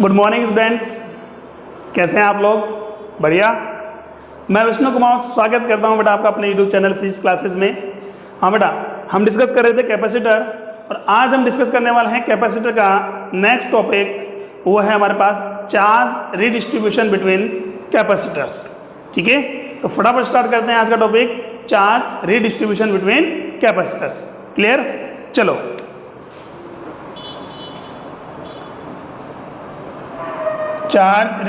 Good morning students, कैसे हैं आप लोग? बढ़िया। मैं विष्णु कुमार स्वागत करता हूं बेटा आपका अपने यूट्यूब चैनल फिजिक्स क्लासेस में। हाँ बेटा, हम डिस्कस कर रहे थे कैपेसिटर और आज हम डिस्कस करने वाले हैं कैपेसिटर का नेक्स्ट टॉपिक। वो है हमारे पास चार्ज रिडिस्ट्रीब्यूशन बिटवीन कैपेसिटर्स। ठीक है, तो फटाफट स्टार्ट करते हैं आज का topic, charge redistribution between capacitors. Clear? चलो, चार्ज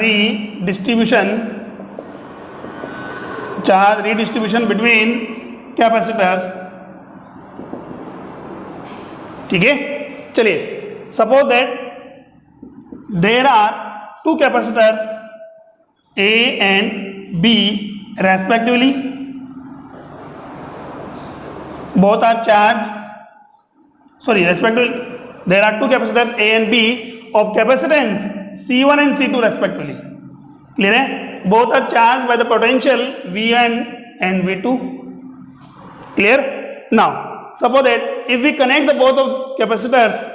रिडिस्ट्रीब्यूशन बिटवीन कैपेसिटर्स। ठीक है, चलिए, suppose that there are two capacitors A and B respectively, both are charged, respectively there are two capacitors A and B of capacitance C1 and C2 respectively. Clear है? Both are charged by the potential V1 and V2. Clear? Now suppose that if we connect the both of capacitors,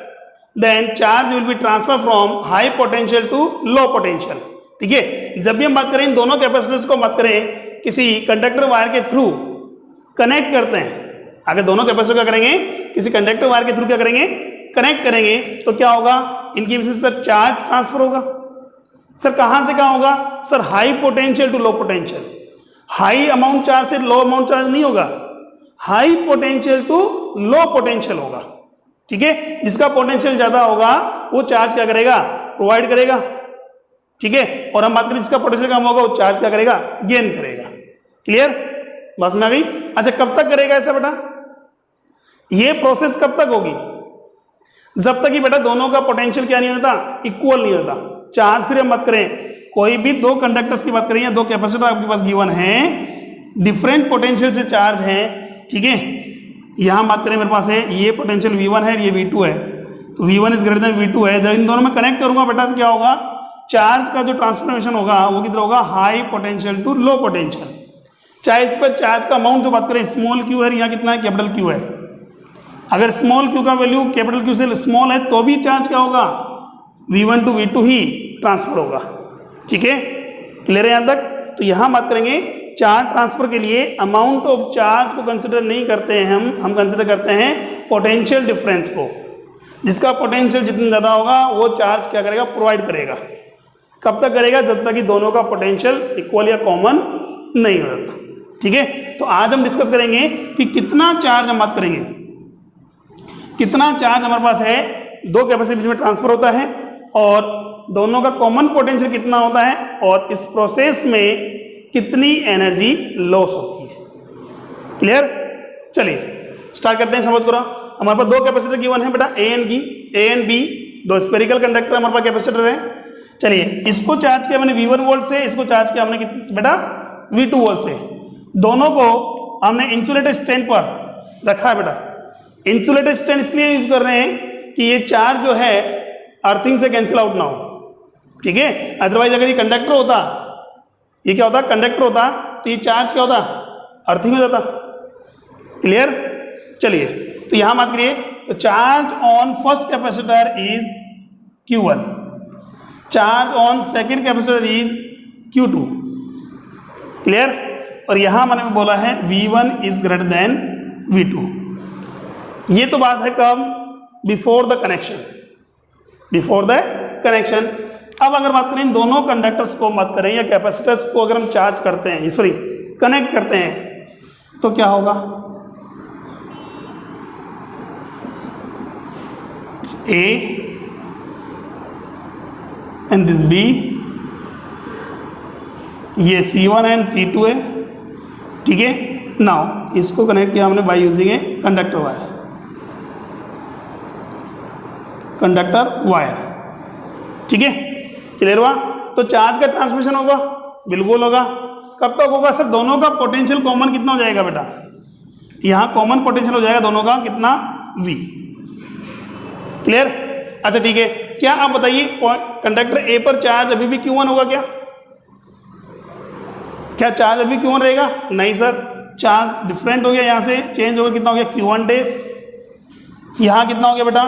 then charge will be transferred from high potential to low potential. ठीक है, जब भी हम बात करें इन दोनों capacitors को बात करें किसी कंडक्टर वायर के थ्रू कनेक्ट करते हैं, अगर दोनों कैपेसिटर क्या करेंगे, किसी कंडक्टर वायर के थ्रू क्या करेंगे, कनेक्ट करेंगे, तो क्या होगा, इनके बीच में सर चार्ज ट्रांसफर होगा। सर कहां से कहां होगा? Sir high potential to low potential. High amount charge से लो अमाउंट चार्ज नहीं होगा, high potential to low potential होगा। ठीक है, जिसका पोटेंशियल ज्यादा होगा वो चार्ज क्या करेगा, प्रोवाइड करेगा। ठीक है, और हम बात करें जिसका पोटेंशियल कम होगा वो चार्ज क्या करेगा, गेन करेगा। क्लियर? बस में आ गई। अच्छा, कब तक करेगा ऐसा बेटा? ये प्रोसेस कब तक होगी? जब तक कि बेटा दोनों का पोटेंशियल क्या नहीं होता, इक्वल नहीं होता। चार्ज फिर हम बात करें, कोई भी दो कंडक्टर्स की बात करें या दो कैपेसिटर आपके पास गिवन है, डिफरेंट पोटेंशियल से चार्ज है। ठीक है, यहां बात करें मेरे पास है ये पोटेंशियल V1 है, ये V2 है, तो V1 is greater then V2 है। जब इन दोनों में कनेक्ट करूंगा बेटा तो क्या होगा, चार्ज का जो ट्रांसफॉर्मेशन होगा वो किधर होगा, high potential to low potential. चाहे इस पर चार्ज का अमाउंट जो बात करें स्मॉल क्यू है, यहाँ कितना है, कैपिटल क्यू है। अगर स्मॉल क्यू का वैल्यू कैपिटल क्यू से स्मॉल है तो भी चार्ज क्या होगा, V1 to V2 he transfer होगा। ठीक है, क्लियर है यहाँ तक? तो यहाँ बात करेंगे चार्ज ट्रांसफर के लिए अमाउंट ऑफ चार्ज को कंसिडर नहीं करते हैं हम कंसिडर करते हैं पोटेंशियल डिफरेंस को। जिसका पोटेंशियल जितना ज़्यादा होगा वो चार्ज क्या करेगा, प्रोवाइड करेगा। कब तक करेगा? जब तक कि दोनों का पोटेंशियल इक्वल या कॉमन नहीं हो जाता। ठीक है, तो आज हम डिस्कस करेंगे कि कितना चार्ज हम बात करेंगे, कितना चार्ज हमारे पास है, दो कैपेसिटर में ट्रांसफर होता है और दोनों का कॉमन पोटेंशियल कितना होता है और इस प्रोसेस में कितनी एनर्जी लॉस होती है। क्लियर? चलिए स्टार्ट करते हैं, समझ करो। हमारे पास दो कैपेसिटर गिवन है बेटा, ए एंड बी, दो स्फेरिकल कंडक्टर हमारे पास कैपेसिटर है। चलिए, इसको चार्ज किया मैंने V1 वोल्ट से, इसको चार्ज किया हमने बेटा V2 वोल्ट से। दोनों को हमने इंसुलेटेड स्टैंड पर रखा है बेटा। इंसुलेटेड स्टैंड इसलिए यूज कर रहे हैं कि ये चार्ज जो है अर्थिंग से कैंसिल आउट ना हो। ठीक है, अदरवाइज अगर ये कंडक्टर होता, ये क्या होता, कंडक्टर होता, तो ये चार्ज क्या होता, अर्थिंग हो जाता। क्लियर? चलिए, तो यहां बात करिए, तो charge on first capacitor is Q1, charge on second capacitor is Q2। Clear? और यहां मैंने बोला है V1 is greater then V2। ये तो बात है कब, before the connection, before the connection. अब अगर बात करें दोनों कंडक्टर्स को बात करें या कैपेसिटर्स को अगर हम चार्ज करते हैं, सॉरी कनेक्ट करते हैं, तो क्या होगा, A एंड दिस B, ये C1 एंड C2 है। ठीक है, नाउ इसको कनेक्ट किया हमने by using a conductor wire. ठीक है, क्लियर हुआ? तो चार्ज का ट्रांसमिशन होगा, बिल्कुल होगा। कब तक होगा? सर दोनों का पोटेंशियल कॉमन कितना हो जाएगा बेटा, यहां कॉमन पोटेंशियल हो जाएगा दोनों का कितना, V। क्लियर? अच्छा ठीक है, क्या आप बताइए कंडक्टर ए पर चार्ज अभी भी Q1 होगा क्या चार्ज अभी Q1 रहेगा? नहीं सर, चार्ज डिफरेंट हो गया, यहाँ से चेंज हो गया, कितना हो गया Q1 डेज, यहाँ कितना हो गया बेटा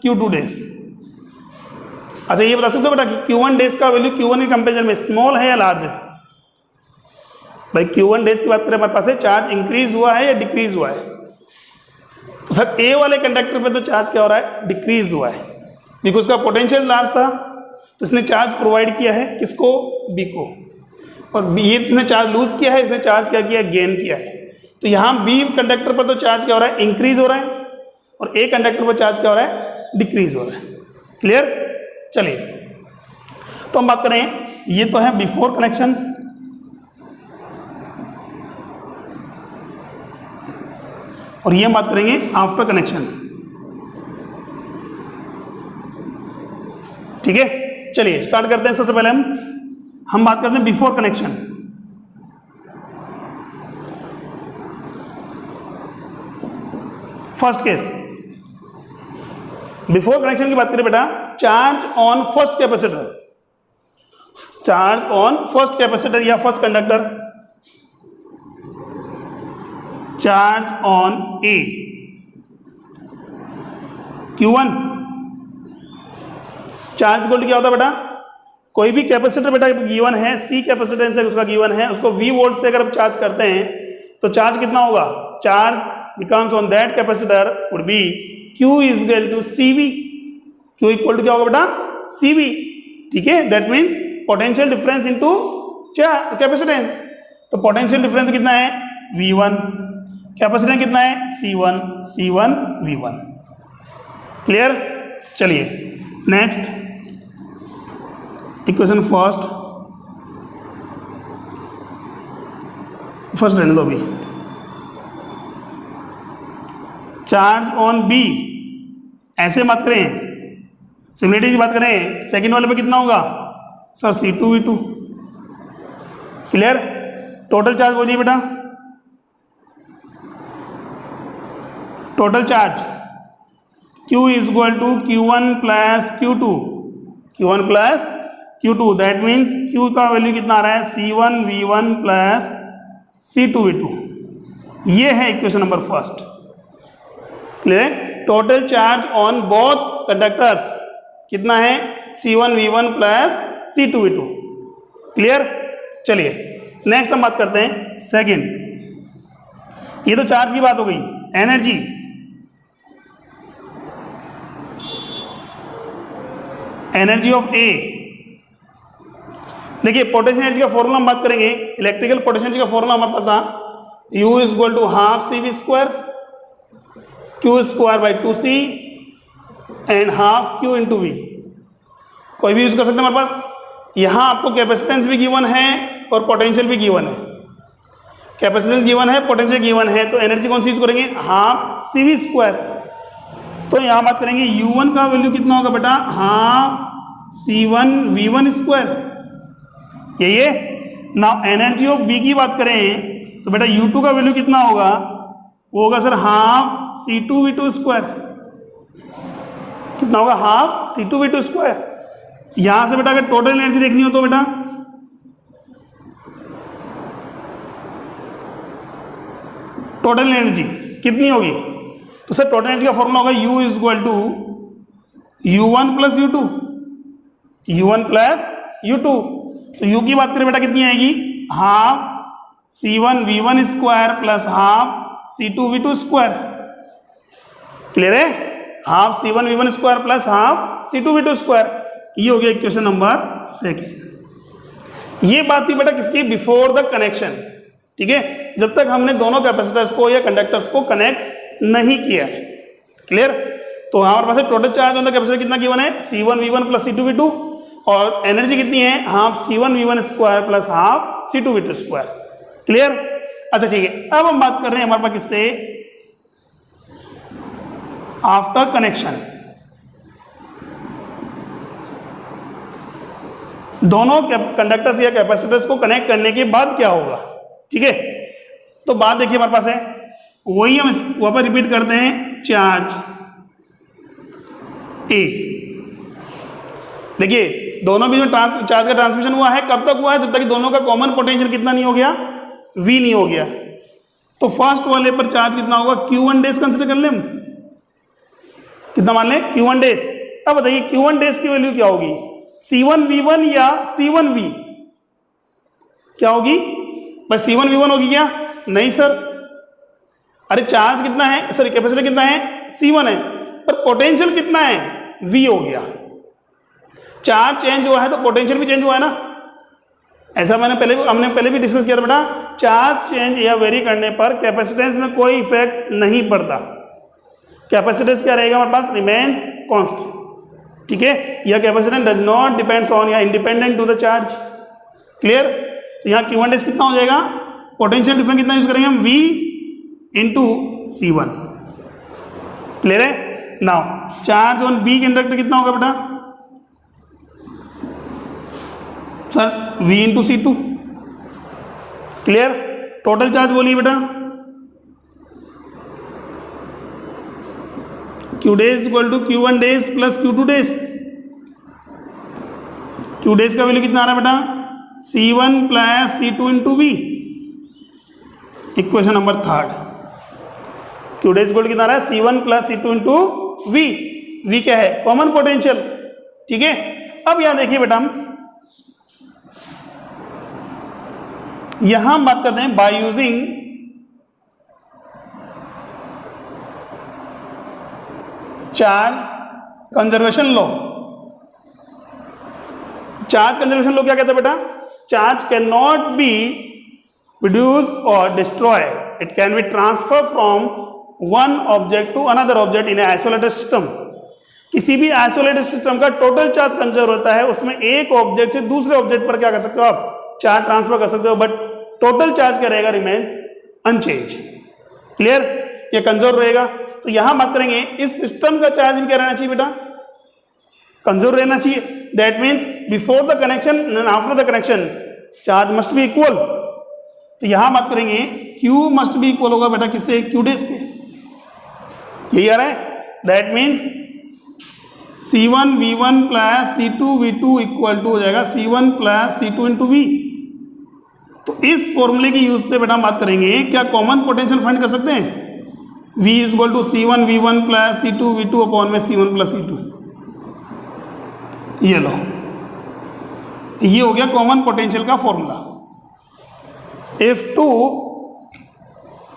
Q2 डेज। अच्छा ये बता सकते हो बेटा कि Q1 डेज का वैल्यू Q1 के कंपेरिजन में स्मॉल है या लार्ज है? भाई Q1 डेज की बात करें हमारे पास है, चार्ज इंक्रीज हुआ है या डिक्रीज हुआ है? तो सर ए वाले कंडक्टर पे तो चार्ज क्या हो रहा है? डिक्रीज हुआ है, बिकॉज उसका पोटेंशियल लार्ज था, तो इसने चार्ज प्रोवाइड किया है किसको? बी को। और ये इसने चार्ज लूज किया है, इसने चार्ज क्या किया? गेन किया है। तो यहाँ बी कंडक्टर पर तो चार्ज क्या हो रहा है? इंक्रीज हो रहा है, और ए कंडक्टर पर चार्ज क्या हो रहा है? डिक्रीज हो रहा है। क्लियर? चलिए तो हम बात करें, ये तो है बिफोर कनेक्शन, और ये हम बात करेंगे आफ्टर कनेक्शन। ठीक है, चलिए स्टार्ट करते हैं। सबसे पहले हम बात करते हैं before connection. First case, before connection की बात करें बेटा, charge on first capacitor, charge on first capacitor या first conductor, charge on a Q1। Charge equal to क्या होता है बेटा? कोई भी कैपेसिटर बेटा गिवन है, C कैपेसिटेंस है उसका गिवन है, उसको V वोल्ट से अगर आप चार्ज करते हैं तो चार्ज कितना होगा? Charge becomes on that capacitor would be Q is equal to CV। Q equal to क्या होगा बेटा? CV। ठीक है, that means potential difference into capacitance. तो पोटेंशियल डिफरेंस कितना है? V1। कैपेसिटेंस कितना है? C1 V1। क्लियर? चलिए नेक्स्ट इक्वेशन फर्स्ट रहने दो अभी। चार्ज ऑन बी, ऐसे मत करें, सिमिलरिटी की बात करें, सेकंड वाले पे कितना होगा sir? C2V2। Clear? Total charge बोलिए बेटा, total charge Q is equal to Q1 plus Q2, Q1 plus Q2, that means Q का वैल्यू कितना आ रहा है? C1 V1 plus C2 V2। ये है equation number first. Clear? Total charge on both conductors कितना है? C1 V1 plus C2 V2। Clear? चलिए नेक्स्ट हम बात करते हैं सेकंड। ये तो चार्ज की बात हो गई। Energy, energy of A. देखिए पोटेंशियल एनर्जी का फॉर्मूला हम बात करेंगे, इलेक्ट्रिकल पोटेंशियल एनर्जी का फॉर्मूला हमारे पास था, U is equal to half CV square Q square by 2C and half Q into V। कोई भी यूज कर सकते हैं हमारे पास। यहां आपको कैपेसिटेंस भी गिवन है और पोटेंशियल भी गिवन है। कैपेसिटेंस गिवन है, पोटेंशियल गिवन है, तो एनर्जी कौन सी यूज करेंगे? Half CV square. तो यहां बात करेंगे U1 का वैल्यू कितना होगा बेटा? Half C1 V1 square. यही है ना। एनर्जी ऑफ बी की बात करें तो बेटा U2 का वैल्यू कितना होगा? वो होगा सर हाफ C2V2 स्क्वायर। कितना होगा? Half C2V2 square. यहां से बेटा अगर टोटल एनर्जी देखनी हो तो बेटा टोटल एनर्जी कितनी होगी? तो सर टोटल एनर्जी का फॉर्मूला होगा U is equal to U1 plus U2, U1 plus U2। तो U की बात करें बेटा कितनी आएगी? Half C1 V1 square plus half C2 V2 square. Clear है? Half C1 V1 square plus half C2 V2 square. ये हो गया इक्वेशन नंबर सेकेंड। ये बात थी बेटा किसकी? Before the connection. ठीक है, जब तक हमने दोनों कैपेसिटर्स को या कंडक्टर्स को कनेक्ट नहीं किया है। क्लियर? तो हमारे पास total charge on the capacitor कितना गिवन है? C1 V1 plus C2 V2, और एनर्जी कितनी है? Half C1 V1 square plus half C2 V2 square. Clear? अच्छा ठीक है, अब हम बात कर रहे हैं हमारे पास किससे? After connection. दोनों कंडक्टर्स या कैपेसिटर्स को कनेक्ट करने के बाद क्या होगा? ठीक है, तो बात देखिए हमारे पास है, वही हम वहां पर रिपीट करते हैं। चार्ज ए, देखिए दोनों बीच में चार्ज का ट्रांसमिशन हुआ है। कब तक हुआ है? जब तक दोनों का कॉमन पोटेंशियल कितना नहीं हो गया? V नहीं हो गया। तो फर्स्ट वाले पर चार्ज कितना होगा? Q1 डेज कंसिडर कर लें। कितना मान लें? Q1 days. अब बताइए Q1 डेज की वैल्यू क्या होगी, C1V1 या C1V, क्या होगी भाई, C1V1 होगी क्या, नहीं सर, अरे चार्ज कितना है, सॉरी कैपेसिटर कितना है, C1 है, पर पोटेंशियल कितना है, V हो गया, चार्ज चेंज हुआ है तो पोटेंशियल भी चेंज हुआ है ना, ऐसा हमने पहले भी डिस्कस किया था बेटा, चार्ज चेंज या वेरी करने पर कैपेसिटेंस में कोई इफेक्ट नहीं पड़ता, कैपेसिटेंस क्या रहेगा हमारे पास, रिमेन्स कांस्टेंट, ठीक है, यह capacitance does not depends on या independent to the charge, clear. तो यहाँ Q1 डेज कितना हो जाएगा, पोटेंशियल डिफरेंस कितना यूज करेंगे हम, V इंटू C1, क्लियर है। नाउ चार्ज ऑन B के इंडक्टर कितना होगा बेटा, sir V into C2, clear. Total charge बोलिए बेटा, Q dash equal to Q1 dash plus Q2 dash, Q dash का वैल्यू कितना आ रहा है बेटा, C1 plus C2 into V, equation number 3, Q dash equal कितना आ रहा है, C1 plus C2 into V, V क्या है, कॉमन पोटेंशियल, ठीक है। अब यहां देखिए बेटा, यहां हम बात करते हैं by using charge conservation law. Charge conservation law क्या कहता है बेटा, charge can not be produce और destroy, it can be transfer from one object to another object in isolated system. किसी भी आइसोलेटेड सिस्टम का टोटल चार्ज कंजर्व होता है, उसमें एक ऑब्जेक्ट से दूसरे ऑब्जेक्ट पर क्या कर सकते हो आप, चार्ज ट्रांसफर कर सकते हो, बट टोटल चार्ज क्या रहेगा, रिमेन्स अनचेंज, क्लियर, ये कंजर्व रहेगा। तो यहां बात करेंगे इस सिस्टम का चार्ज भी क्या रहना चाहिए बेटा, कंजर्व रहना चाहिए, that means before the connection and after the connection charge must be equal. तो यहां बात करेंगे Q मस्ट बी इक्वल होगा बेटा किससे, Q डेज के, यही आ रहा है, that means C1V1 plus C2V2 equal to हो जाएगा C1 plus C2 into V। तो इस फॉर्मूले की यूज से बेटा हम बात करेंगे क्या कॉमन पोटेंशियल फाइंड कर सकते हैं, V is equal to C1V1 plus C2V2 upon में C1 प्लस C2, ये लो, ये हो गया कॉमन पोटेंशियल का formula. If two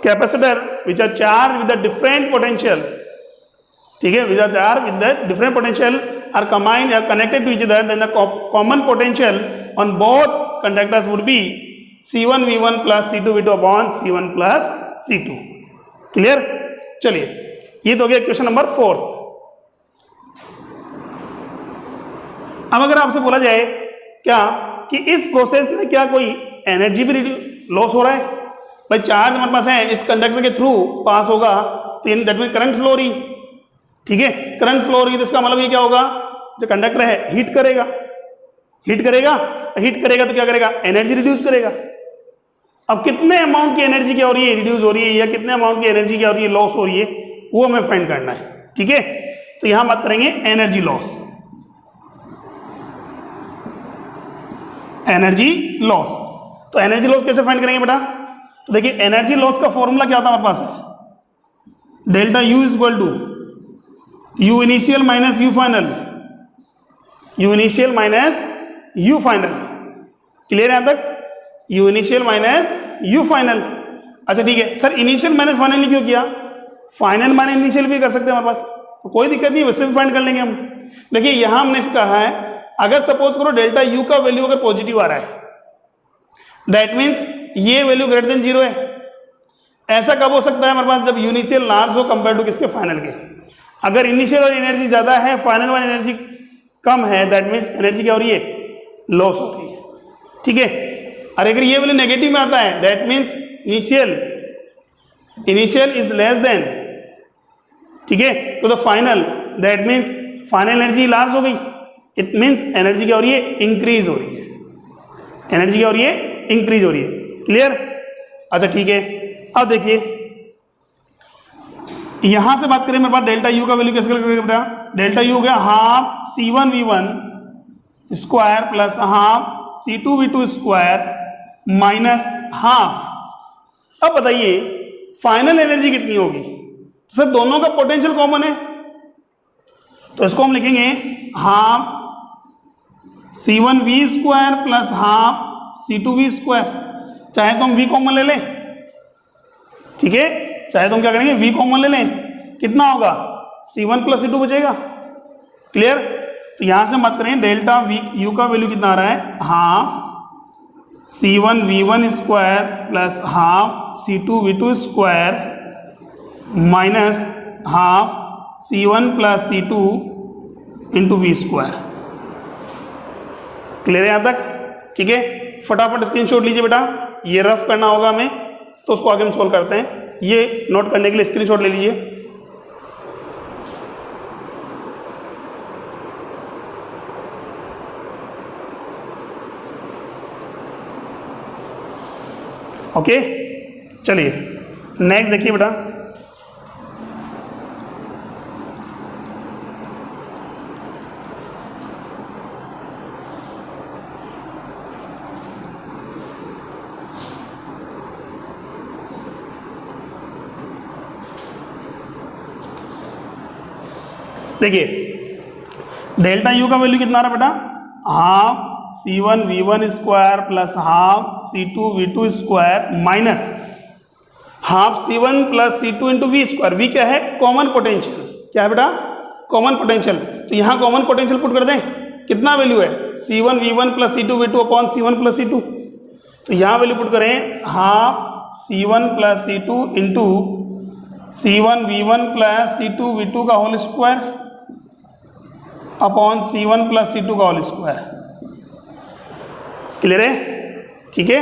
capacitor which are charge with the different potential, ठीक है, which are charge with the different potential are combined are connected to each other, then the common potential on both conductors would be C1V1 plus C2V2 upon C1 plus C2, clear. चलिए ये तो हो गया question number 4। अब अगर आपसे बोला जाए क्या कि इस प्रोसेस में क्या कोई एनर्जी भी लॉस हो रहा है, भाई चार्ज हमारे पास है, इस कंडक्टर के थ्रू पास होगा तो दैट मीन करंट फ्लो हो रही, ठीक है, करंट फ्लो हो रही, तो इसका मतलब ये क्या होगा, जो कंडक्टर है हीट करेगा, हीट करेगा, हीट करेगा तो क्या करेगा, एनर्जी रिड्यूस करेगा। अब कितने अमाउंट की एनर्जी क्या हो रही है, रिड्यूस हो रही है, या कितने अमाउंट की एनर्जी क्या हो रही है, लॉस हो रही है, वो हमें फाइंड करना है, ठीक है। तो यहां बात करेंगे एनर्जी लॉस, एनर्जी लॉस। तो एनर्जी लॉस कैसे फाइंड करेंगे बेटा, तो देखिए एनर्जी लॉस का फॉर्मूला क्या होता है हमारे पास है, delta U is equal to U initial minus U final, U initial minus U final, clear है यहां तक, U initial minus U final. अच्छा ठीक है सर, इनिशियल माइनस फाइनल क्यों किया, फाइनल माइनस इनिशियल भी कर सकते हैं हमारे पास, तो कोई दिक्कत नहीं, वैसे भी फाइंड कर लेंगे हम। देखिए यहां हमने कहा है अगर सपोज करो डेल्टा U का वैल्यू अगर पॉजिटिव आ रहा है, दैट मीन्स ये वैल्यू ग्रेटर देन 0 है। ऐसा कब हो सकता है हमारे पास, जब इनिशियल लार्ज हो कंपेयर टू किसके, फाइनल के। अगर इनिशियल वाली एनर्जी ज्यादा है, फाइनल वाली एनर्जी कम है, दैट मीन्स एनर्जी क्या हो रही है, लॉस हो रही है, ठीक है। और अगर ये वैल्यू नेगेटिव में आता है, that means initial is less than, ठीक है, तो the final, that means final energy large हो गई, इट मीन्स एनर्जी क्या हो रही है, इंक्रीज हो रही है, एनर्जी क्या हो रही है, इंक्रीज हो रही है, क्लियर। अच्छा ठीक है, अब देखिए यहां से बात करें मेरे पास डेल्टा U का वैल्यू कैसे करेंगे बेटा, डेल्टा U हो गया half C1V1 square plus half C2V2 square minus half. अब बताइए फाइनल एनर्जी कितनी होगी, तो सर दोनों का पोटेंशियल कॉमन है, तो इसको हम लिखेंगे half C1V square plus half C2V square. चाहे तो हम V कॉमन ले लें, ठीक है, चाहे तो हम क्या करेंगे V कॉमन ले लें, कितना होगा C1 प्लस C2 बचेगा। क्लियर। तो यहां से मत करें, डेल्टा V U का वैल्यू कितना आ रहा है, half C1V1 square plus half C2V2 square minus half C1 plus C2 into V square. Clear है यहां तक, ठीक है। फटाफट स्क्रीनशॉट लीजिए बेटा, ये रफ करना होगा हमें, तो उसको आगे हम सोल्व करते हैं। ये नोट करने के लिए स्क्रीनशॉट ले लीजिए। ओके, चलिए नेक्स्ट देखिए बेटा, देखिए डेल्टा यू का वैल्यू कितना आ रहा है बेटा, half C1V1 square plus half C2V2 square minus half C1 plus C2 into V square. V क्या है, कॉमन पोटेंशियल। क्या है बेटा, कॉमन पोटेंशियल। तो यहाँ कॉमन पोटेंशियल पुट कर दें, कितना वैल्यू है C1V1 plus C2V2 upon C1 plus C2। तो यहाँ वैल्यू पुट करें, half C1 plus C2 into C1V1 plus C2V2 का whole square upon C1 plus C2 का होल स्क्वायर। क्लियर है, ठीक है।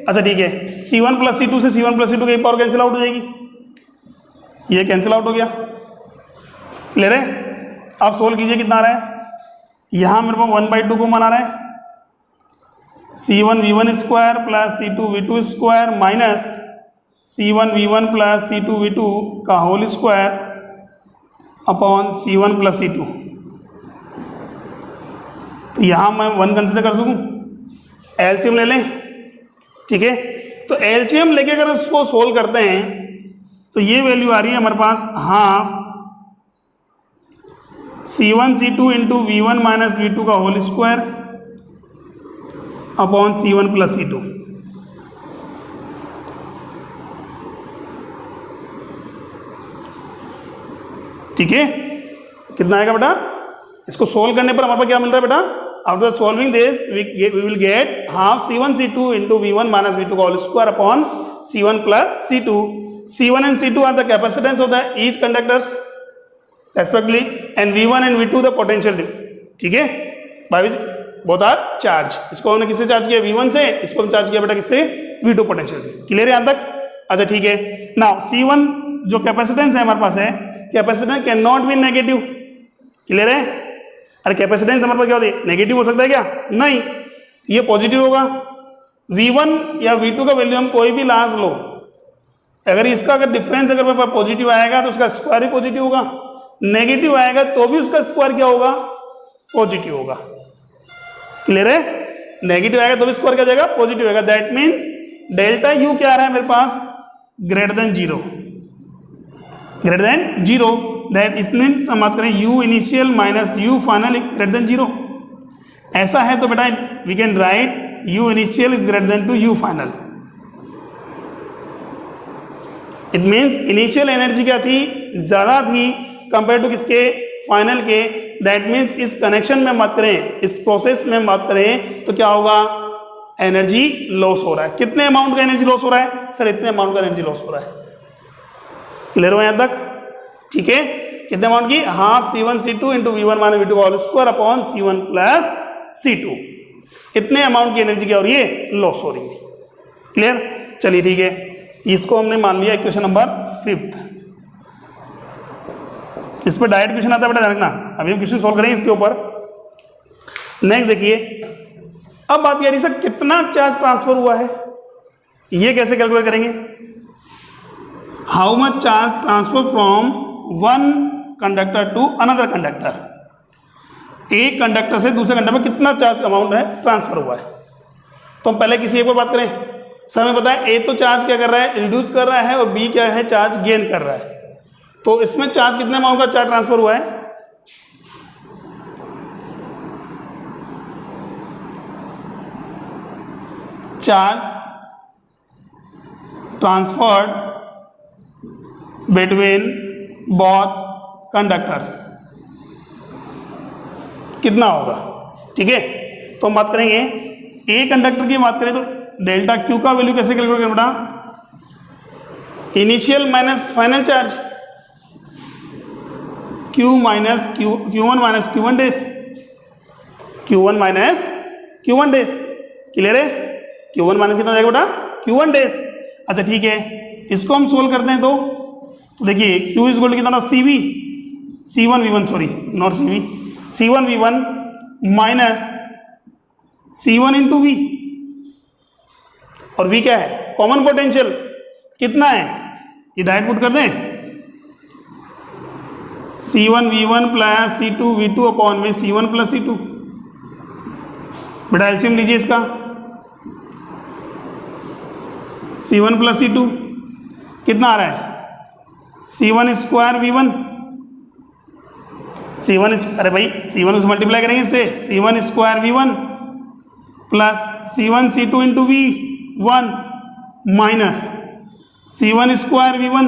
अच्छा ठीक है, C1 प्लस C2 से C1 प्लस C2 की पावर कैंसिल आउट हो जाएगी, ये कैंसिल आउट हो गया। क्लियर है। अब सोल्व कीजिए, कितना आ रहा है, यहाँ मेरे पास 1/2 को मना रहा है, C1V1 square plus C2V2 square minus C1V1 plus C2V2 का whole square upon C1 plus C2। तो यहाँ मैं 1 कंसिडर कर सकूँ, एलसीएम ले लें, ठीक है। तो एलसीएम लेके अगर इसको सोल्व करते हैं तो ये वैल्यू आ रही है हमारे पास, half C1 C2 into V1 minus V2 का whole square upon C1 plus C2। ठीक है, कितना आएगा बेटा, इसको सोल्व करने पर हमारे पास क्या मिल रहा है बेटा, after solving this we will get half C1 C2 into V1 minus V2 का whole square upon C1 plus C2। C1 and C2 are the capacitance of the each conductors respectively and V1 and V2 the potential, ठीक है, by which both are charge. इसको हमने किससे charge किया, V1 से, इसको हम चार्ज किया बेटा किससे, V2 पोटेंशियल से। क्लियर है यहां तक। अच्छा ठीक है, नाउ C1 जो कैपेसिटेंस है हमारे पास है, capacitance can not B negative. Clear है। अरे कैपेसिटेंस हमारे पास क्या होती है, नेगेटिव हो सकता है क्या, नहीं, ये पॉजिटिव होगा। V1 या V2 का वैल्यू हम कोई भी लास्ट लो, अगर इसका अगर डिफरेंस अगर मेरे पास पॉजिटिव आएगा तो उसका स्क्वायर ही पॉजिटिव होगा, नेगेटिव आएगा तो भी उसका स्क्वायर क्या होगा, पॉजिटिव होगा। क्लियर है, नेगेटिव आएगा तो भी स्क्वायर क्या जाएगा, पॉजिटिव आएगा। दैट मीन्स डेल्टा यू क्या आ रहा है मेरे पास, greater than zero, greater than zero. That it means हम बात करें U initial minus U final greater than zero. ऐसा है तो बेटा we can write U initial is greater than to U final. It means initial energy क्या थी, ज्यादा थी कंपेयर टू किसके, फाइनल के। दैट मीन्स इस कनेक्शन में बात करें, इस प्रोसेस में बात करें तो क्या होगा, एनर्जी लॉस हो रहा है। कितने अमाउंट का एनर्जी लॉस हो रहा है, सर इतने अमाउंट का एनर्जी लॉस हो रहा है। क्लियर हो यहां तक, ठीक है। कितने अमाउंट की, half C1 C2 into V1 minus V2 का whole square upon C1 plus C2। इतने अमाउंट की एनर्जी क्या हो रही है, लॉस हो रही है। क्लियर, चलिए ठीक है, इसको हमने मान लिया इक्वेशन नंबर 5। इस पर डायरेक्ट क्वेश्चन आता है बेटा, देखना अभी हम क्वेश्चन सॉल्व करेंगे इसके ऊपर। नेक्स्ट देखिए, अब बात यारी सर कितना चार्ज ट्रांसफर हुआ है, ये कैसे कैलकुलेट करेंगे। How much charge transfer from one conductor to another conductor. एक कंडक्टर से दूसरे कंडक्टर में कितना चार्ज अमाउंट है ट्रांसफर हुआ है। तो हम पहले किसी एक पर बात करें। सर हमें पता है ए तो चार्ज क्या कर रहा है, रिड्यूस कर रहा है, और बी क्या है, चार्ज गेन कर रहा है। तो इसमें चार्ज कितने अमाउंट का चार्ज ट्रांसफर हुआ है, charge transferred between both conductors कितना होगा। ठीक है, तो हम बात करेंगे ए कंडक्टर की बात करें तो डेल्टा क्यू का वैल्यू कैसे कैलकुलेट करें बेटा, initial minus final charge, Q minus Q one minus Q one days, Q one minus Q one days. Clear है, क्यू वन माइनस कितना जाएगा बेटा, क्यू वन डेज। अच्छा ठीक है, इसको हम सोल्व करते हैं तो देखिए क्यू इज इक्वल टू कितना था, C V C one V one, sorry not C V, C one V one minus C one into V, और वी क्या है, कॉमन पोटेंशियल कितना है, ये डायरेक्ट पुट कर दें, C one V one plus C two V two upon में C one plus C two. बेटा एलसीएम लीजिए इसका, C one plus C two कितना आ रहा है, C one square V one, C one, अरे भाई सी वन को मल्टीप्लाई करेंगे इससे, C one square V one plus C one C two into V one minus C one square V one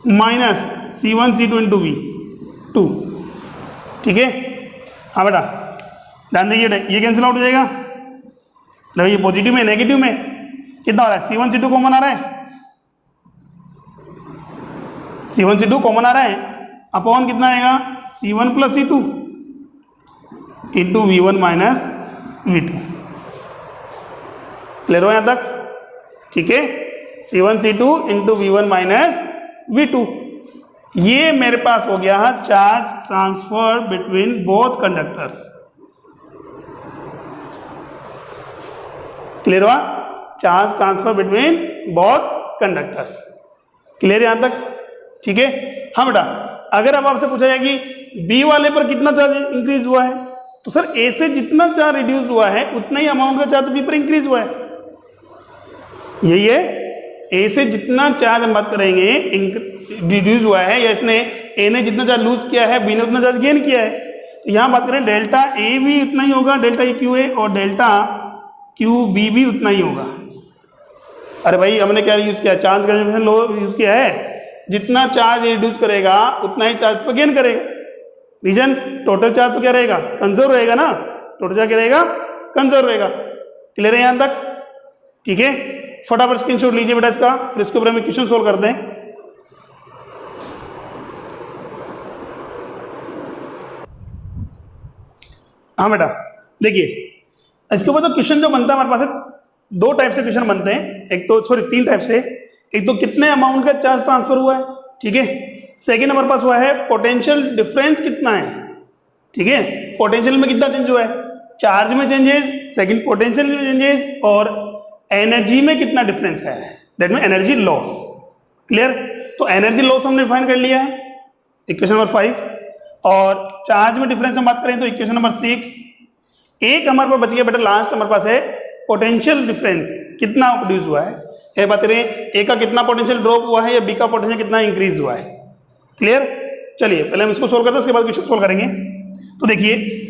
minus C one C two into V two. ठीक है, हाँ बेटा ध्यान दीजिए, ये कैंसिल आउट हो जाएगा, ये पॉजिटिव में नेगेटिव में कितना हो रहा है, C one C two common आ रहा है, C one C two common आ रहा है, अपॉन कितना आएगा, C one plus C two into V one minus V two. Clear हो यहाँ तक। ठीक है, C one C two into V one minus V two, ये मेरे पास हो गया है charge transfer between both conductors. Clear हुआ, charge transfer between both conductors. Clear यहां तक। ठीक है, हाँ बेटा अगर अब आपसे पूछा जाए कि बी वाले पर कितना चार्ज इंक्रीज हुआ है, तो सर ए से जितना चार्ज रिड्यूस हुआ है उतना ही अमाउंट का चार्ज बी पर इंक्रीज हुआ है, यही है। ए से जितना चार्ज हम बात करेंगे रिड्यूस हुआ है, या इसने ए ने जितना चार्ज लूज किया है बी ने उतना चार्ज गेन किया है, तो यहाँ बात करें डेल्टा ए भी उतना ही होगा, डेल्टा ए क्यू ए, और डेल्टा क्यू बी भी उतना ही होगा। अरे भाई हमने क्या यूज किया, चार्ज कंजर्वेशन लॉ यूज किया है, जितना चार्ज रिड्यूस करेगा उतना ही चार्ज पर गेन करेगा। रीजन टोटल चार्ज तो क्या रहेगा, कंजर्व रहेगा ना, टोटल चार्ज क्या रहेगा, कंजर्व रहेगा। क्लियर है यहाँ तक। ठीक है, फटाफट स्क्रीनशॉट लीजिए बेटा इसका, फिर इसके ऊपर हम क्वेश्चन सोल्व करते हैं। हाँ बेटा देखिए, इसके ऊपर तो क्वेश्चन जो बनता है हमारे पास दो टाइप से क्वेश्चन बनते हैं, एक तो सॉरी तीन टाइप से, एक तो कितने अमाउंट का चार्ज ट्रांसफर हुआ है, ठीक है। सेकंड हमारे पास हुआ है पोटेंशियल डिफरेंस कितना है, ठीक है, पोटेंशियल में कितना चेंज हुआ है, चार्ज में चेंजेस, सेकंड पोटेंशियल में चेंजेस, और एनर्जी में कितना डिफरेंस है, that mean energy loss. Clear, तो एनर्जी लॉस हमने डिफाइन कर लिया है इक्वेशन नंबर 5, और चार्ज में डिफरेंस हम बात करें तो इक्वेशन नंबर 6। एक हमारे पास बच गया बेटा लास्ट, हमारे पास है पोटेंशियल डिफरेंस कितना प्रोड्यूस हुआ है, ये बात करें ए का कितना पोटेंशियल ड्रॉप हुआ है या बी का पोटेंशियल कितना इंक्रीज हुआ है। क्लियर, चलिए पहले हम इसको सोल्व करते हैं, उसके बाद क्वेश्चन सोल्व करेंगे। तो देखिए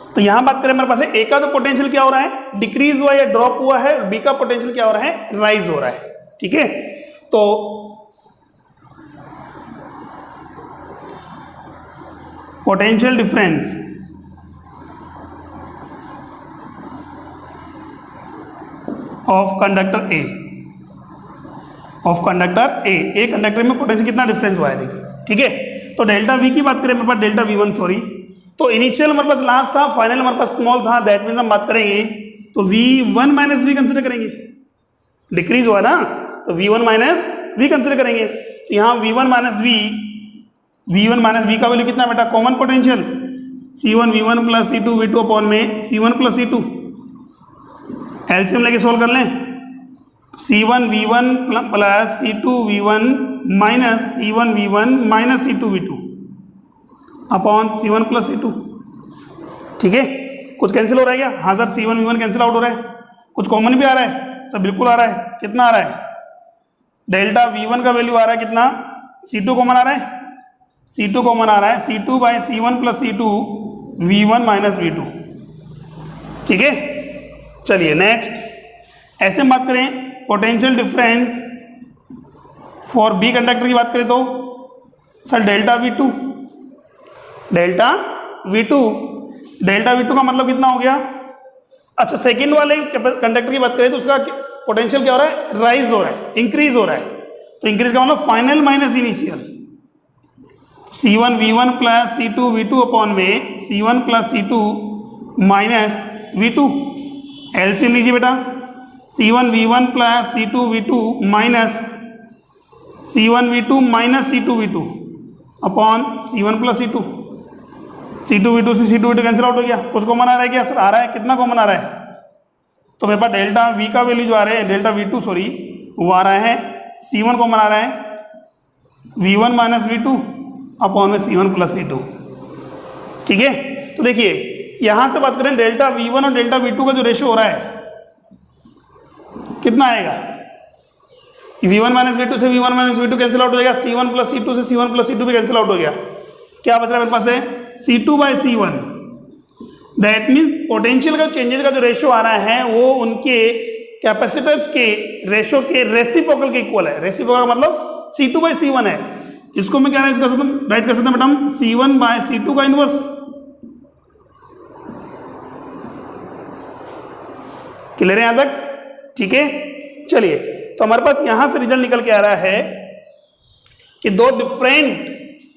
तो यहां बात करें हमारे पास है ए का तो पोटेंशियल क्या हो रहा है, डिक्रीज हुआ या ड्रॉप हुआ है, बी का पोटेंशियल क्या हो रहा है, राइज हो रहा है। ठीक है, तो potential difference of conductor A, a conductor में पोटेंशियल कितना डिफरेंस हुआ है देखिए। ठीक है, तो डेल्टा वी की बात करें हमारे पास डेल्टा वी वन, सॉरी, तो इनिशियल हमारे पास लास्ट था, फाइनल हमारे पास स्मॉल था, दैट मीन्स हम बात करेंगे तो V1 माइनस वी कंसिडर करेंगे, डिक्रीज हुआ ना तो V1 माइनस वी कंसिडर करेंगे। तो यहाँ V1 माइनस वी का वैल्यू कितना बेटा, common potential C1 V1 plus C2 V2 upon में C1 प्लस C2, एलसीएम लेके सोल्व कर लें, C1 V1 plus C2 V1 minus C1 V1 minus C2 V2 upon C1 plus C2। ठीक है, कुछ कैंसिल हो रहा है क्या, हाँ sir C1 V1 cancel out हो रहा है, कुछ कॉमन भी आ रहा है? सब बिल्कुल आ रहा है। कितना आ रहा है? डेल्टा V1 का वैल्यू आ रहा है कितना? C2 कॉमन आ रहा है, C2 कॉमन आ रहा है, C2 by C1 plus C2 V1 minus V2। ठीक है, चलिए नेक्स्ट। ऐसे हम बात करें potential difference for B conductor की बात करें तो sir delta V2, delta V2 का मतलब कितना हो गया? अच्छा, सेकंड वाले कंडक्टर की बात करें तो उसका पोटेंशियल क्या हो रहा है? राइज हो रहा है, इंक्रीज हो रहा है। तो इंक्रीज का मतलब final minus initial. C1 V1 plus C2 V2 upon में C1 plus C2 minus V2। LCM लीजिए बेटा, C1 V1 plus C2 V2 minus C1 V2 minus C2 V2 upon C1 plus C2। C2 V2 से C2 V2 cancel out हो गया। कुछ common आ रहा है क्या सर? आ रहा है। कितना कॉमन आ रहा है? तो मेरे पास डेल्टा V का वैल्यू जो आ रहा है, डेल्टा V2 सॉरी, वो आ रहा है C1 कॉमन आ रहा है V1 माइनस V2 अपॉन में C1 प्लस C2। ठीक है, तो देखिए यहां से बात करें डेल्टा V1 और डेल्टा V2 का जो रेशियो हो रहा है कितना आएगा? V1 माइनस V2 से V1 minus V2 cancel out हो जाएगा, C1 प्लस C2 से C1 प्लस C2 भी कैंसिल आउट हो गया। क्या बच रहा है मेरे पास है? C2 by C1। That means potential का चेंजेस का जो रेशियो आ रहा है वो उनके कैपेसिटर्स के रेशियो के रेसिप्रोकल के इक्वल है। रेसिप्रोकल का मतलब C2 बाई C1 है। इसको मैं क्या राइट कर सकता हूँ बेटा? C1 बाय C2 का इनवर्स। क्लियर है यहां तक? ठीक है, चलिए तो हमारे पास यहां से रिजल्ट निकल के आ रहा है कि दो डिफरेंट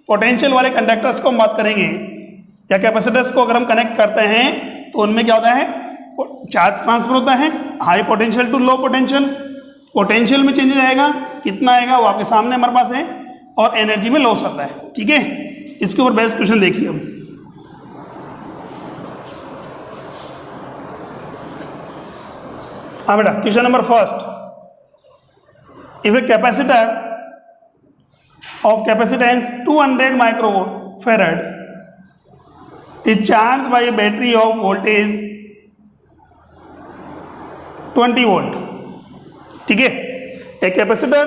पोटेंशियल वाले कंडक्टर्स को हम बात करेंगे या कैपेसिटर्स को अगर हम कनेक्ट करते हैं तो उनमें क्या होता है? चार्ज ट्रांसफर होता है, high potential to low potential. Potential में चेंजेस आएगा, कितना आएगा वो आपके सामने हमारे पास है, और एनर्जी में लॉस आता है। ठीक है, इसके ऊपर बेस्ट क्वेश्चन देखिए हम। हाँ बेटा, question number first. If a capacitor of capacitance 200 microfarad is charged by a battery of voltage 20 volt. ठीक है, a capacitor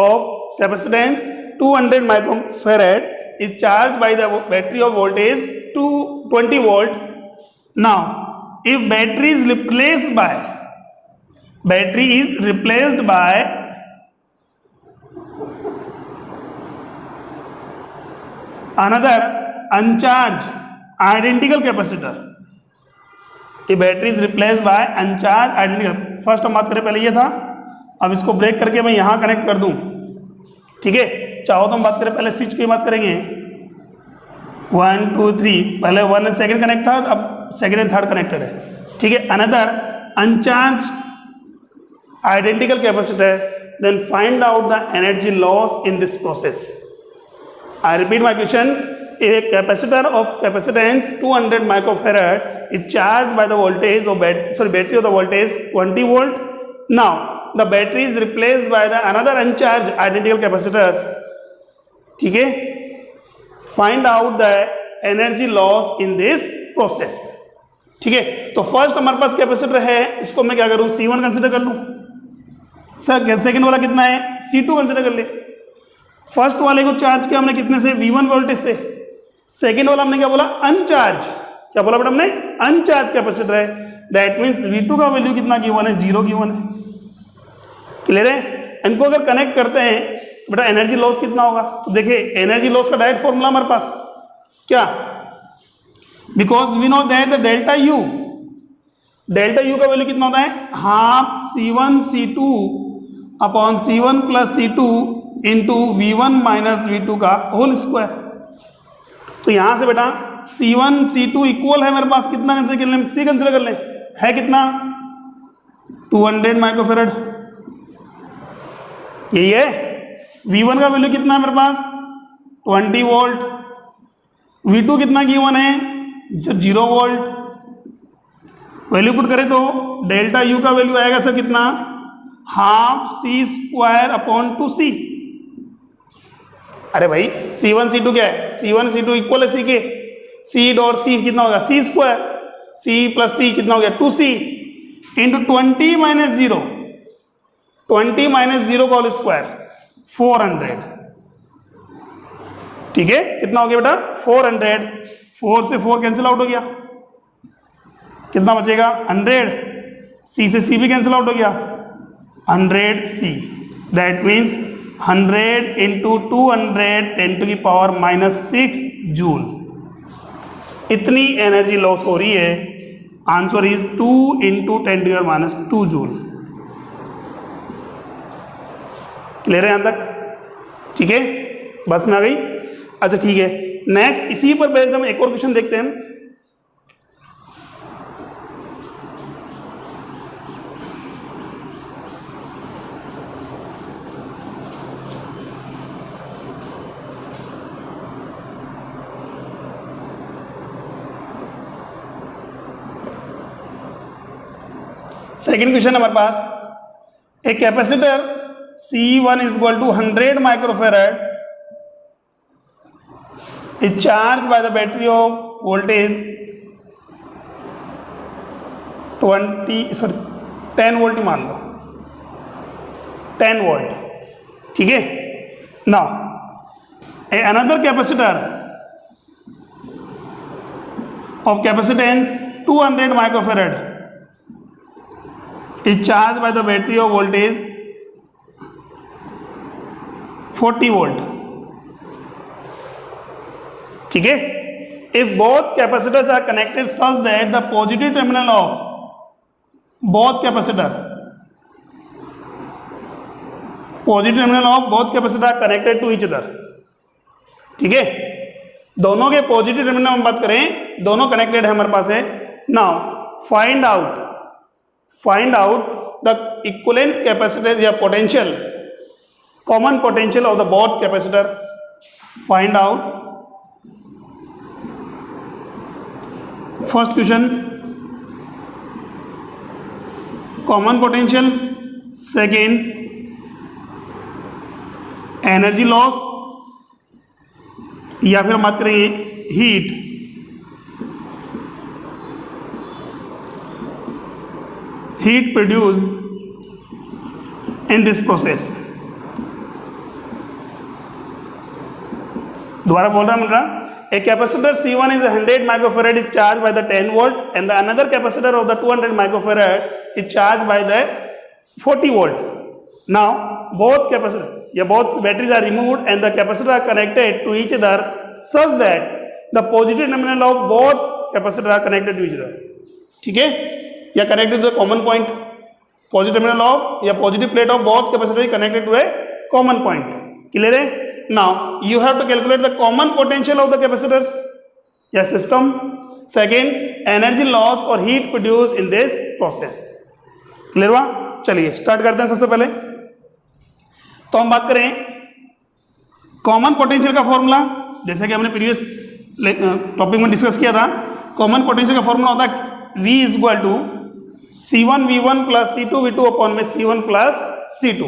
of capacitance 200 microfarad is charged by the battery of voltage 20 volt. Now if battery is replaced by another uncharged identical capacitor, ये battery is replace by अनचार्ज identical. First हम बात करें पहले ये था, अब इसको ब्रेक करके मैं यहां कनेक्ट कर दूं। ठीक है, चाहो तो हम बात करें पहले स्विच की बात करेंगे 1 2 3, पहले 1 एंड सेकंड कनेक्ट था, अब सेकंड एंड थर्ड कनेक्टेड है। ठीक है, another uncharge identical capacitor, then find out the energy loss in this process. I repeat my question. A capacitor of capacitance 200 microfarad is charged by the voltage of battery of the voltage 20 volt. Now the battery is replaced by the another uncharged identical capacitors. ठीक है, find out the energy loss in this process. ठीक है, तो first हमारे पास capacitor है, इसको मैं क्या करूं? C1 कंसिडर कर लूं। सर सेकंड वाला कितना है? C2 कंसिडर कर ले। फर्स्ट वाले को चार्ज किया हमने कितने से? V1 वोल्टेज से। सेकंड वाला हमने क्या बोला? अनचार्ज। क्या बोला बेटा हमने? अनचार्ज कैपेसिटर है। दैट मींस V2 का वैल्यू कितना गिवन है? 0 गिवन है। क्लियर है? इनको अगर कनेक्ट करते हैं तो बेटा एनर्जी लॉस कितना होगा? तो देखिए एनर्जी लॉस का डायरेक्ट फॉर्मूला हमारे पास क्या? Because we know that the delta U का वैल्यू कितना होता है? Half C1 C2 upon C1 plus C2 into V1 minus V2 का होल स्क्वायर। तो यहां से बेटा C1 C2 इक्वल है मेरे पास कितना कंसिडर कर लें? C कंसिडर कर लें, है कितना? 200 माइक्रोफेरेड। यही है। V1 का वैल्यू कितना है मेरे पास? 20 वोल्ट। V2 कितना गिवन है? 0 वोल्ट। वैल्यू पुट करें तो डेल्टा U का वैल्यू आएगा सर कितना? Half C square upon 2C। अरे भाई C1 C2 क्या है? C1 C2 इक्वल है C के। C डॉट C कितना होगा? C square. C plus C कितना हो गया? 2C। इंटू 20 माइनस जीरो का होल स्क्वायर 400। ठीक है, कितना हो गया बेटा 400। 4 से 4 कैंसिल आउट हो गया, कितना बचेगा 100। सी से सी भी कैंसिल आउट हो गया 100 सी। दैट मीन्स 100 इंटू 200 10⁻⁻6 जूल इतनी एनर्जी लॉस हो रही है। Answer is 2 into 10⁻² joule. Clear है यहां तक? ठीक है, बस में आ गई। अच्छा ठीक है, नेक्स्ट इसी पर बेस्ड हम एक और क्वेश्चन देखते हैं। सेकेंड क्वेश्चन हमारे पास, a capacitor C1 is equal to 100 microfarad is charged by the battery of voltage 10 volt मान लो, 10 वोल्ट। ठीक है, now another capacitor of capacitance 200 microfarad is charged by the battery of voltage 40 volt. ठीक है, if both capacitors are connected such that the positive terminal of both capacitor are connected to each other. ठीक है, दोनों के positive terminal हम बात करें, दोनों कनेक्टेड है हमारे पास है। Now find out the equivalent capacitance या potential, common potential of the both capacitor. Find out. First question, common potential. Second, energy loss, या फिर हम बात करेंगे heat produced in this process. दोबारा बोल रहा हूं बेटा, ए capacitor C1 is 100 microfarad is charged by the 10 volt and the another capacitor of the 200 microfarad is charged by the 40 volt. Now both batteries are removed and the capacitor are connected to each other such that the positive terminal of both capacitor are connected to each other. ठीक है, या connected to the common point. Positive terminal of या positive plate of both capacitor is connected to a common point. Clear है? Now you have to calculate the common potential of the capacitors या system. Second, energy loss और heat produced in this process. Clear हुआ? चलिए start करते हैं। सबसे पहले तो हम बात करें कॉमन पोटेंशियल का फॉर्मूला, जैसे कि हमने प्रीवियस टॉपिक में डिस्कस किया था। कॉमन पोटेंशियल का फॉर्मूला होता है V is equal to C1 V1 plus C2 V2 upon में C1 प्लस C2।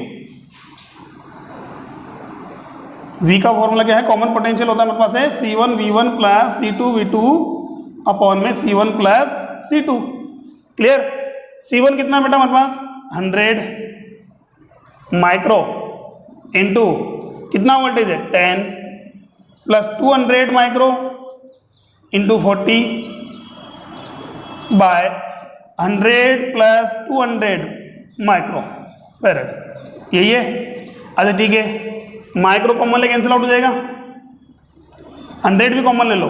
V का फॉर्मूला क्या है? कॉमन पोटेंशियल होता है हमारे पास है C1 V1 plus C2 V2 upon में C1 plus C2। Clear? C1 कितना बेटा हमारे पास 100 माइक्रो इंटू कितना वोल्टेज है 10 plus 200 micro into 40 by 100 plus 200 micro farad, यही है। अच्छा ठीक है, माइक्रो कॉमन ले कैंसिल आउट हो जाएगा, 100 भी कॉमन ले लो,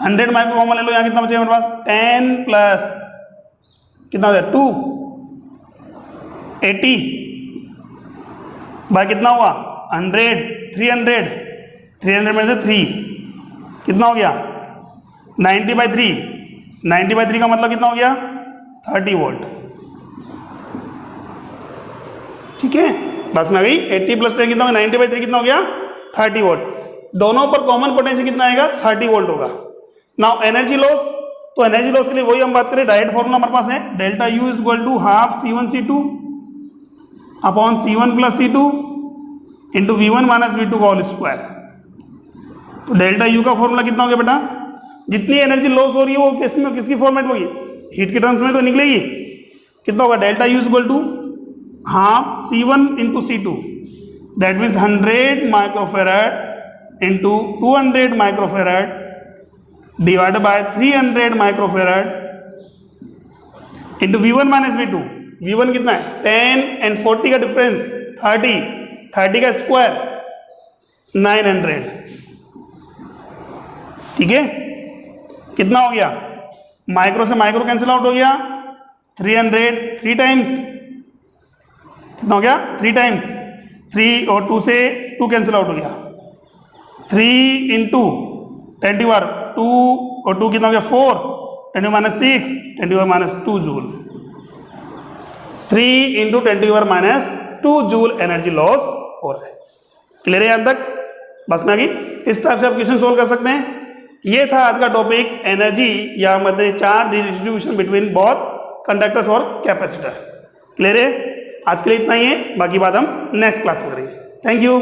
100 माइक्रो कॉमन ले लो, यहाँ कितना बचेगा हमारे पास 10 प्लस कितना हो जाए 280 बाय कितना हुआ 100 300 में से 3 कितना हो गया 90/3 90/3 का मतलब कितना हो गया 30 वोल्ट। ठीक है, बस में आ गई। 80 प्लस 10 कितना हो गया 90/3 कितना हो गया 30 वोल्ट। दोनों पर कॉमन पोटेंशियल कितना आएगा 30 वोल्ट होगा। नाउ एनर्जी लॉस, तो एनर्जी लॉस के लिए वही हम बात करें, डायरेक्ट फॉर्मूला हमारे पास है delta U is equal to half C1 C2 upon C1 plus C2 into V1 minus V2 का होल स्क्वायर। तो डेल्टा U का फॉर्मूला कितना हो गया बेटा, जितनी एनर्जी लॉस हो रही है वो किसकी फॉर्मेट में होगी, हीट के टर्म्स में तो निकलेगी। कितना होगा, delta U equal to half C1 into C2, that means 100 microfarad into 200 microfarad divided by 300 microfarad into V1 minus V2। V1 कितना है 10 एंड 40 का डिफरेंस 30 का स्क्वायर 900। ठीक है, कितना हो गया, माइक्रो से माइक्रो कैंसिल आउट हो गया, 300 3 टाइम्स, कितना हो गया 3 टाइम्स, 3 और 2 से 2 कैंसिल आउट हो गया, 3 इंटू 10 बार 2 और 2 कितना हो गया 4, 10 minus 6, 10 minus 2 joule, 3 into 10 minus 2 joule energy loss हो रहा है। क्लियर है यहाँ तक, बस में आ गई। इस टाइप से आप क्वेश्चन सोल्व कर सकते हैं। ये था आज का टॉपिक, एनर्जी या मतलब charge distribution between both conductors और कैपेसिटर। क्लियर है, आज के लिए इतना ही है, बाकी बात हम नेक्स्ट क्लास में करेंगे। Thank you.